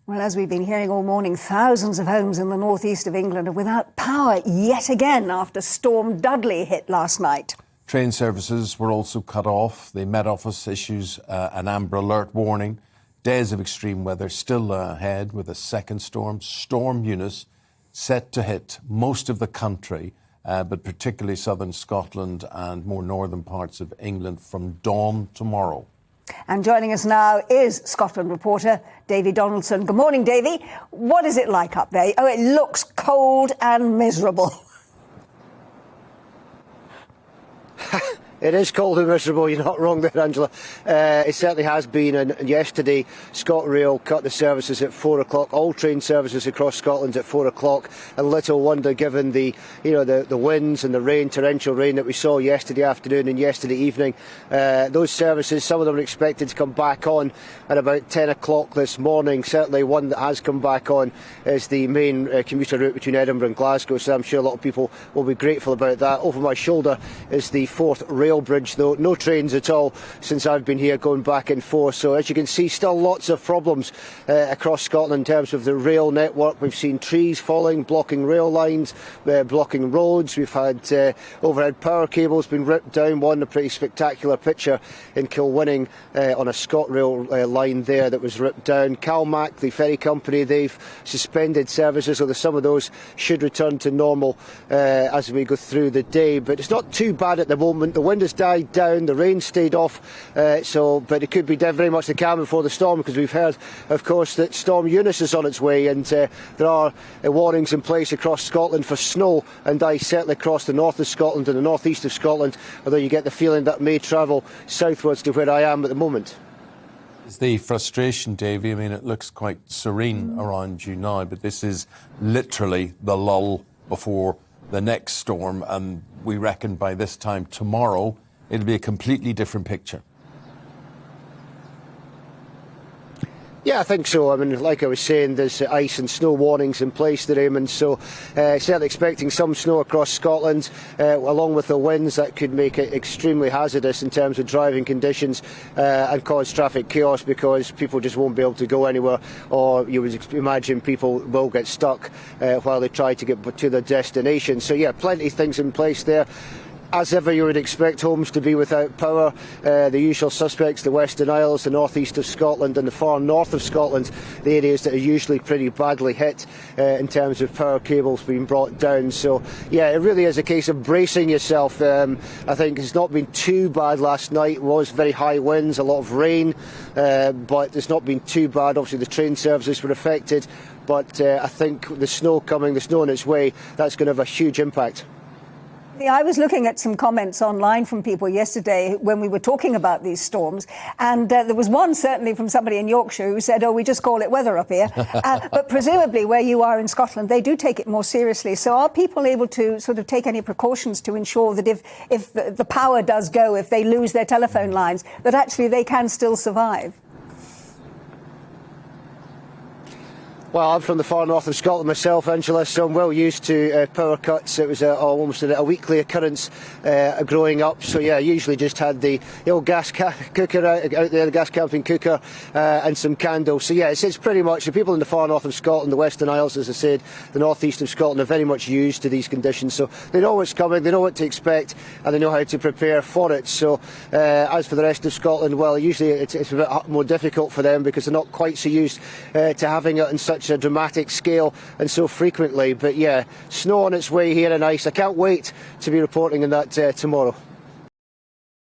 Well, as we've been hearing all morning, thousands of homes in the northeast of England are without power yet again after Storm Dudley hit last night. Train services were also cut off. The Met Office issues an amber alert warning. Days of extreme weather still ahead with a second storm, Storm Eunice, set to hit most of the country, but particularly southern Scotland and more northern parts of England from dawn tomorrow. And joining us now is Scotland reporter Davie Donaldson. Good morning, Davie. What is it like up there? Oh, it looks cold and miserable. It is cold and miserable, you're not wrong there, Angela. It certainly has been, and yesterday ScotRail cut the services at 4 o'clock, all train services across Scotland at 4 o'clock, and little wonder given the winds and the rain, torrential rain that we saw yesterday afternoon and yesterday evening. Those services, some of them are expected to come back on at about 10 o'clock this morning. Certainly one that has come back on is the main commuter route between Edinburgh and Glasgow, so I'm sure a lot of people will be grateful about that. Over my shoulder is the Forth rail bridge, though no trains at all since I've been here going back and forth. So as you can see, still lots of problems across Scotland in terms of the rail network. We've seen trees falling, blocking rail lines, blocking roads. We've had overhead power cables being ripped down. One, a pretty spectacular picture in Kilwinning on a ScotRail line there that was ripped down. Calmac, the ferry company, they've suspended services, although some of those should return to normal as we go through the day. But it's not too bad at the moment. The wind has died down, the rain stayed off, but it could be very much the calm before the storm, because we've heard, of course, that Storm Eunice is on its way, and there are warnings in place across Scotland for snow and ice, certainly across the north of Scotland and the northeast of Scotland, although you get the feeling that may travel southwards to where I am at the moment. Is the frustration, Davie? I mean, it looks quite serene around you now, but this is literally the lull before the next storm, and we reckon by this time tomorrow it'll be a completely different picture. Yeah, I think so. I mean, like I was saying, there's ice and snow warnings in place there, Eamon, so certainly expecting some snow across Scotland, along with the winds that could make it extremely hazardous in terms of driving conditions and cause traffic chaos, because people just won't be able to go anywhere, or you would imagine people will get stuck while they try to get to their destination. So yeah, plenty of things in place there. As ever, you would expect homes to be without power. The usual suspects, the Western Isles, the northeast of Scotland and the far north of Scotland, the areas that are usually pretty badly hit in terms of power cables being brought down. So yeah, it really is a case of bracing yourself. I think it's not been too bad last night. It was very high winds, a lot of rain, but it's not been too bad. Obviously the train services were affected, but I think the snow coming, the snow on its way, that's going to have a huge impact. I was looking at some comments online from people yesterday when we were talking about these storms, and there was one certainly from somebody in Yorkshire who said, oh, we just call it weather up here. But presumably where you are in Scotland, they do take it more seriously. So are people able to sort of take any precautions to ensure that if the power does go, if they lose their telephone lines, that actually they can still survive? Well, I'm from the far north of Scotland myself, Angela, so I'm well used to power cuts. It was almost a weekly occurrence growing up. So yeah, I usually just had the old gas cooker out there, the gas camping cooker, and some candles. So yeah, it's pretty much the people in the far north of Scotland, the Western Isles, as I said, the northeast of Scotland, are very much used to these conditions. So they know what's coming, they know what to expect, and they know how to prepare for it. So as for the rest of Scotland, well, usually it's a bit more difficult for them because they're not quite so used to having it in such a dramatic scale and so frequently. But yeah, snow on its way here and ice. I can't wait to be reporting on that tomorrow.